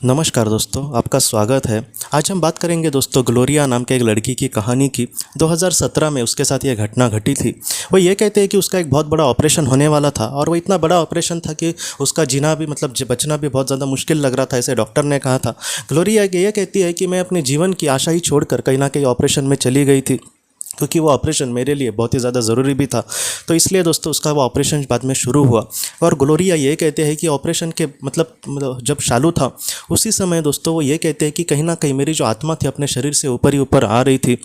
नमस्कार दोस्तों, आपका स्वागत है। आज हम बात करेंगे दोस्तों ग्लोरिया नाम के एक लड़की की कहानी की। 2017 में उसके साथ ये घटना घटी थी। वो ये कहते हैं कि उसका एक बहुत बड़ा ऑपरेशन होने वाला था और वो इतना बड़ा ऑपरेशन था कि उसका जीना भी बचना भी बहुत ज़्यादा मुश्किल लग रहा था, ऐसे डॉक्टर ने कहा था। ग्लोरिया ये कहती है कि मैं अपने जीवन की आशा ही छोड़कर कहीं ना कहीं ऑपरेशन में चली गई थी, क्योंकि वो ऑपरेशन मेरे लिए बहुत ही ज़्यादा ज़रूरी भी था। तो इसलिए दोस्तों उसका वो ऑपरेशन बाद में शुरू हुआ। और ग्लोरिया ये कहते हैं कि ऑपरेशन के मतलब जब चालू था उसी समय दोस्तों वो ये कहते हैं कि कहीं ना कहीं मेरी जो आत्मा थी अपने शरीर से ऊपर ही ऊपर आ रही थी।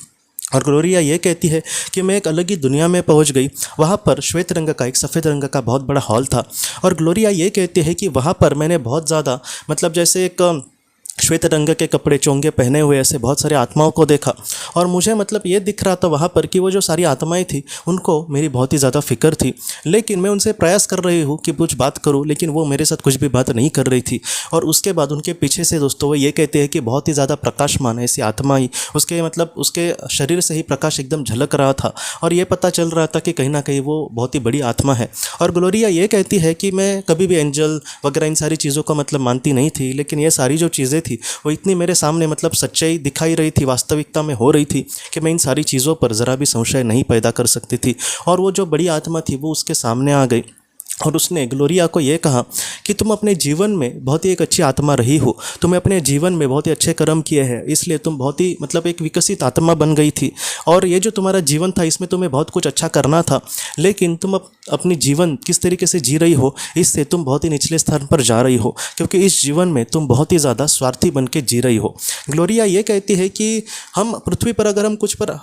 और ग्लोरिया ये कहती है कि मैं एक अलग ही दुनिया में पहुंच गई। वहाँ पर श्वेत रंग का एक सफ़ेद रंग का बहुत बड़ा हॉल था। और ग्लोरिया ये कहती है कि वहाँ पर मैंने बहुत ज़्यादा जैसे एक श्वेत रंग के कपड़े चोंगे पहने हुए ऐसे बहुत सारी आत्माओं को देखा। और मुझे ये दिख रहा था वहाँ पर कि वो जो सारी आत्माएं थी उनको मेरी बहुत ही ज़्यादा फिक्र थी। लेकिन मैं उनसे प्रयास कर रही हूँ कि कुछ बात करूँ, लेकिन वो मेरे साथ कुछ भी बात नहीं कर रही थी। और उसके बाद उनके पीछे से दोस्तों वो ये कहते हैं कि बहुत ही ज़्यादा प्रकाशमान ऐसी आत्मा ही उसके उसके शरीर से ही प्रकाश एकदम झलक रहा था। और ये पता चल रहा था कि कहीं ना कहीं वो बहुत ही बड़ी आत्मा है। और ग्लोरिया ये कहती है कि मैं कभी भी एंजल वगैरह इन सारी चीज़ों का मानती नहीं थी, लेकिन ये सारी जो चीज़ें थी वो इतनी मेरे सामने सच्चाई दिखाई रही थी, वास्तविकता में हो रही थी कि मैं इन सारी चीज़ों पर ज़रा भी संशय नहीं पैदा कर सकती थी। और वो जो बड़ी आत्मा थी वो उसके सामने आ गई और उसने ग्लोरिया को ये कहा कि तुम अपने जीवन में बहुत ही एक अच्छी आत्मा रही हो, तुम्हें अपने जीवन में बहुत ही अच्छे कर्म किए हैं, इसलिए तुम बहुत ही एक विकसित आत्मा बन गई थी। और ये जो तुम्हारा जीवन था इसमें तुम्हें बहुत कुछ अच्छा करना था, लेकिन तुम अपनी जीवन किस तरीके से जी रही हो इससे तुम बहुत ही निचले स्थान पर जा रही हो, क्योंकि इस जीवन में तुम बहुत ही ज़्यादा स्वार्थी बन के जी रही हो। ग्लोरिया ये कहती है कि हम पृथ्वी पर अगर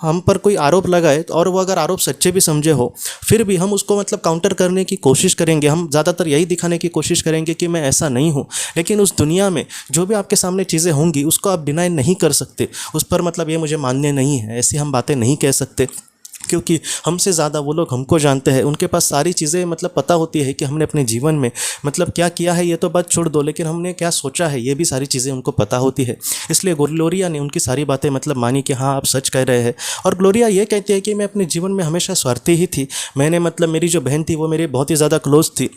हम पर कोई आरोप लगाए और वो अगर आरोप सच्चे भी समझे हो, फिर भी हम उसको काउंटर करने की कोशिश करेंगे। हम ज़्यादातर यही दिखाने की कोशिश करेंगे कि मैं ऐसा नहीं हूँ, लेकिन उस दुनिया में जो भी आपके सामने चीज़ें होंगी उसको आप डिनाई नहीं कर सकते। उस पर ये मुझे मान्य नहीं है, ऐसी हम बातें नहीं कह सकते, क्योंकि हमसे ज़्यादा वो लोग हमको जानते हैं। उनके पास सारी चीज़ें पता होती है कि हमने अपने जीवन में क्या किया है, ये तो बात छोड़ दो, लेकिन हमने क्या सोचा है ये भी सारी चीज़ें उनको पता होती है। इसलिए ग्लोरिया ने उनकी सारी बातें मानी कि हाँ आप सच कह रहे हैं। और ग्लोरिया ये कहती है कि मैं अपने जीवन में हमेशा स्वार्थी ही थी। मैंने मेरी जो बहन थी वो मेरी बहुत ही ज़्यादा क्लोज थी,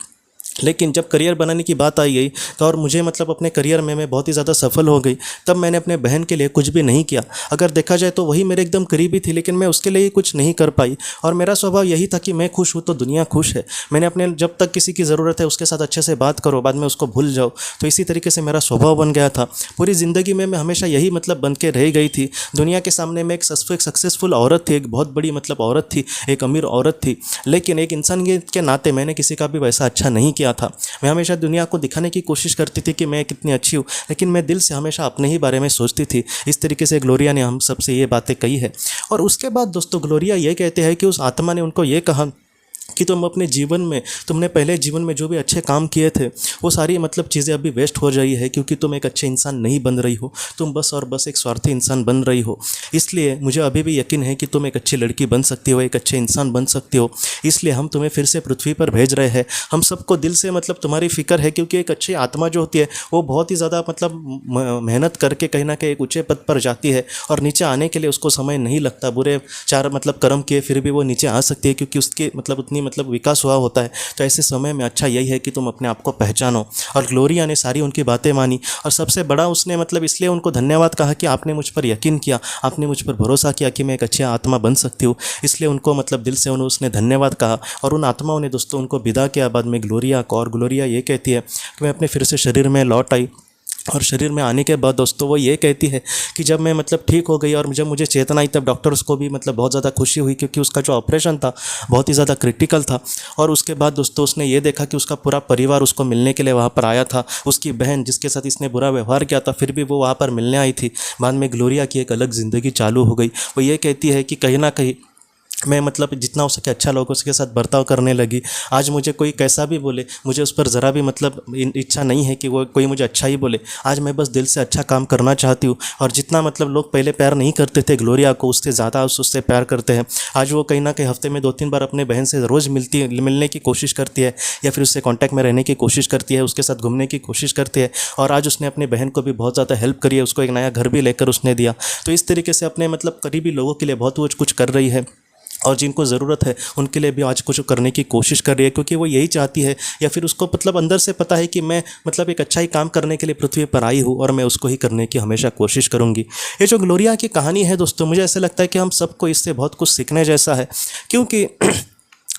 लेकिन जब करियर बनाने की बात आई गई तो और मुझे अपने करियर में मैं बहुत ही ज़्यादा सफल हो गई, तब मैंने अपने बहन के लिए कुछ भी नहीं किया। अगर देखा जाए तो वही मेरे एकदम करीबी थी, लेकिन मैं उसके लिए कुछ नहीं कर पाई। और मेरा स्वभाव यही था कि मैं खुश हूँ तो दुनिया खुश है। मैंने जब तक किसी की ज़रूरत है उसके साथ अच्छे से बात करो, बाद में उसको भूल जाओ। तो इसी तरीके से मेरा स्वभाव बन गया था। पूरी ज़िंदगी में मैं हमेशा यही बन के रह गई थी। दुनिया के सामने मैं एक सक्सेसफुल औरत थी, एक बहुत बड़ी औरत थी, एक अमीर औरत थी, लेकिन एक इंसान के नाते मैंने किसी का भी वैसा अच्छा नहीं किया था। मैं हमेशा दुनिया को दिखाने की कोशिश करती थी कि मैं कितनी अच्छी हूँ, लेकिन मैं दिल से हमेशा अपने ही बारे में सोचती थी। इस तरीके से ग्लोरिया ने हम सबसे ये बातें कही है। और उसके बाद दोस्तों ग्लोरिया ये कहते हैं कि उस आत्मा ने उनको ये कहा कि तुम अपने जीवन में तुमने पहले जीवन में जो भी अच्छे काम किए थे वो सारी चीज़ें अभी वेस्ट हो रही है, क्योंकि तुम एक अच्छे इंसान नहीं बन रही हो, तुम बस और बस एक स्वार्थी इंसान बन रही हो। इसलिए मुझे अभी भी यकीन है कि तुम एक अच्छी लड़की बन सकती हो, एक अच्छे इंसान बन सकती हो। इसलिए हम तुम्हें फिर से पृथ्वी पर भेज रहे हैं। हम सबको दिल से तुम्हारी फिक्र है, क्योंकि एक अच्छी आत्मा जो होती है वो बहुत ही ज़्यादा मेहनत करके कहीं ना कहीं एक ऊँचे पद पर जाती है और नीचे आने के लिए उसको समय नहीं लगता। बुरे चार कर्म किए फिर भी वो नीचे आ सकती है, क्योंकि उसके उतनी विकास हुआ होता है। तो ऐसे समय में अच्छा यही है कि तुम अपने आप को पहचानो। और ग्लोरिया ने सारी उनकी बातें मानी, और सबसे बड़ा उसने इसलिए उनको धन्यवाद कहा कि आपने मुझ पर यकीन किया, आपने मुझ पर भरोसा किया कि मैं एक अच्छी आत्मा बन सकती हूँ। इसलिए उनको दिल से उसने धन्यवाद कहा। और उन आत्माओं ने दोस्तों उनको विदा किया बाद में ग्लोरिया को। और ग्लोरिया ये कहती है कि मैं अपने फिर से शरीर में लौट आई। और शरीर में आने के बाद दोस्तों वो ये कहती है कि जब मैं ठीक हो गई और जब मुझे चेतना आई, तब डॉक्टर्स को भी बहुत ज़्यादा खुशी हुई, क्योंकि उसका जो ऑपरेशन था बहुत ही ज़्यादा क्रिटिकल था। और उसके बाद दोस्तों उसने ये देखा कि उसका पूरा परिवार उसको मिलने के लिए वहाँ पर आया था। उसकी बहन जिसके साथ इसने बुरा व्यवहार किया था फिर भी वो वहाँ पर मिलने आई थी। बाद में ग्लोरिया की एक अलग ज़िंदगी चालू हो गई। वो ये कहती है कि कहीं ना कहीं मैं जितना हो सके अच्छा लोगों के साथ बर्ताव करने लगी। आज मुझे कोई कैसा भी बोले, मुझे उस पर ज़रा भी इच्छा नहीं है कि वो कोई मुझे अच्छा ही बोले। आज मैं बस दिल से अच्छा काम करना चाहती हूँ। और जितना लोग पहले प्यार नहीं करते थे ग्लोरिया को, उससे ज़्यादा उससे प्यार करते हैं। आज वो कहीं ना कहीं हफ्ते में 2-3 बार अपने बहन से रोज़ मिलने की कोशिश करती है, या फिर उससे कॉन्टैक्ट में रहने की कोशिश करती है, उसके साथ घूमने की कोशिश करती है। और आज उसने अपनी बहन को भी बहुत ज़्यादा हेल्प करी है, उसको एक नया घर भी लेकर उसने दिया। तो इस तरीके से अपने करीबी लोगों के लिए बहुत कुछ कर रही है। और जिनको ज़रूरत है उनके लिए भी आज कुछ करने की कोशिश कर रही है, क्योंकि वो यही चाहती है या फिर उसको मतलब अंदर से पता है कि मैं मतलब एक अच्छा ही काम करने के लिए पृथ्वी पर आई हूँ और मैं उसको ही करने की हमेशा कोशिश करूँगी। ये जो ग्लोरिया की कहानी है दोस्तों, मुझे ऐसा लगता है कि हम सबको इससे बहुत कुछ सीखने जैसा है, क्योंकि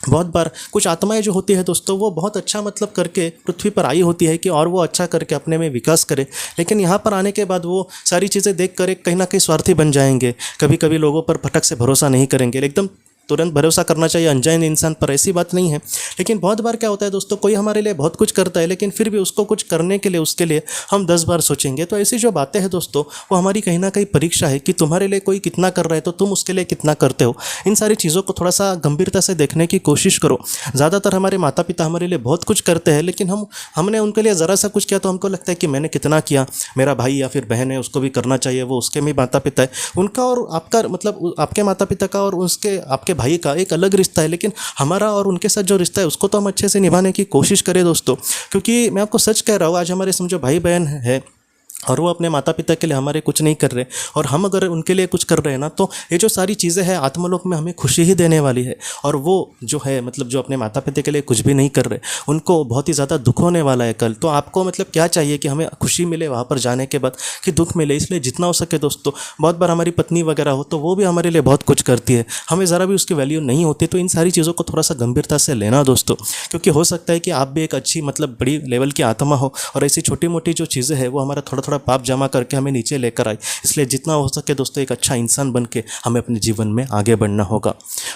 बहुत बार कुछ आत्माएं जो होती है दोस्तों, वो बहुत अच्छा मतलब करके पृथ्वी पर आई होती है कि और वो अच्छा करके अपने में विकास करे, लेकिन यहाँ पर आने के बाद वो सारी चीज़ें देख कर एक कहीं ना कहीं स्वार्थी बन जाएंगे। कभी कभी लोगों पर फटक से भरोसा नहीं करेंगे, एकदम तुरंत भरोसा करना चाहिए अनजान इंसान पर, ऐसी बात नहीं है। लेकिन बहुत बार क्या होता है दोस्तों, कोई हमारे लिए बहुत कुछ करता है लेकिन फिर भी उसको कुछ करने के लिए उसके लिए हम 10 बार सोचेंगे। तो ऐसी जो बातें हैं दोस्तों, वो हमारी कहीं ना कहीं परीक्षा है कि तुम्हारे लिए कोई कितना कर रहा है तो तुम उसके लिए कितना करते हो। इन सारी चीज़ों को थोड़ा सा गंभीरता से देखने की कोशिश करो। ज़्यादातर हमारे माता पिता हमारे लिए बहुत कुछ करते हैं, लेकिन हमने उनके लिए ज़रा सा कुछ किया तो हमको लगता है कि मैंने कितना किया, मेरा भाई या फिर बहन है उसको भी करना चाहिए, वो उसके भी माता पिता है, उनका और आपका मतलब आपके माता पिता का और उसके आपके भाई का एक अलग रिश्ता है, लेकिन हमारा और उनके साथ जो रिश्ता है उसको तो हम अच्छे से निभाने की कोशिश करें दोस्तों। क्योंकि मैं आपको सच कह रहा हूँ, आज हमारे समझो भाई बहन है और वो अपने माता पिता के लिए हमारे कुछ नहीं कर रहे, और हम अगर उनके लिए कुछ कर रहे हैं ना, तो ये जो सारी चीज़ें हैं आत्मलोक में हमें खुशी ही देने वाली है। और वो जो है मतलब जो अपने माता पिता के लिए कुछ भी नहीं कर रहे, उनको बहुत ही ज़्यादा दुख होने वाला है कल। तो आपको मतलब क्या चाहिए कि हमें खुशी मिले वहाँ पर जाने के बाद, कि दुख मिले। इसलिए जितना हो सके दोस्तों, बहुत बार हमारी पत्नी वगैरह हो तो वो भी हमारे लिए बहुत कुछ करती है, हमें ज़रा भी उसकी वैल्यू नहीं होती। तो इन सारी चीज़ों को थोड़ा सा गंभीरता से लेना दोस्तों, क्योंकि हो सकता है कि आप भी एक अच्छी मतलब बड़ी लेवल की आत्मा हो और ऐसी छोटी मोटी जो चीज़ें हैं वो हमारा थोड़ा थोड़ा पाप जमा करके हमें नीचे लेकर आए। इसलिए जितना हो सके दोस्तों, एक अच्छा इंसान बन के हमें अपने जीवन में आगे बढ़ना होगा।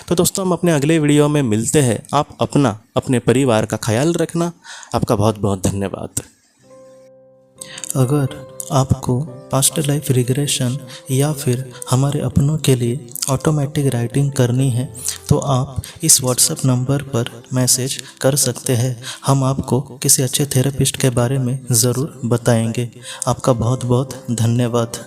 तो दोस्तों, हम अपने अगले वीडियो में मिलते हैं। आप अपने परिवार का ख्याल रखना। आपका बहुत बहुत धन्यवाद। अगर आपको पास्ट लाइफ रिग्रेशन या फिर हमारे अपनों के लिए ऑटोमेटिक राइटिंग करनी है तो आप इस व्हाट्सएप नंबर पर मैसेज कर सकते हैं। हम आपको किसी अच्छे थेरेपिस्ट के बारे में ज़रूर बताएंगे। आपका बहुत बहुत धन्यवाद।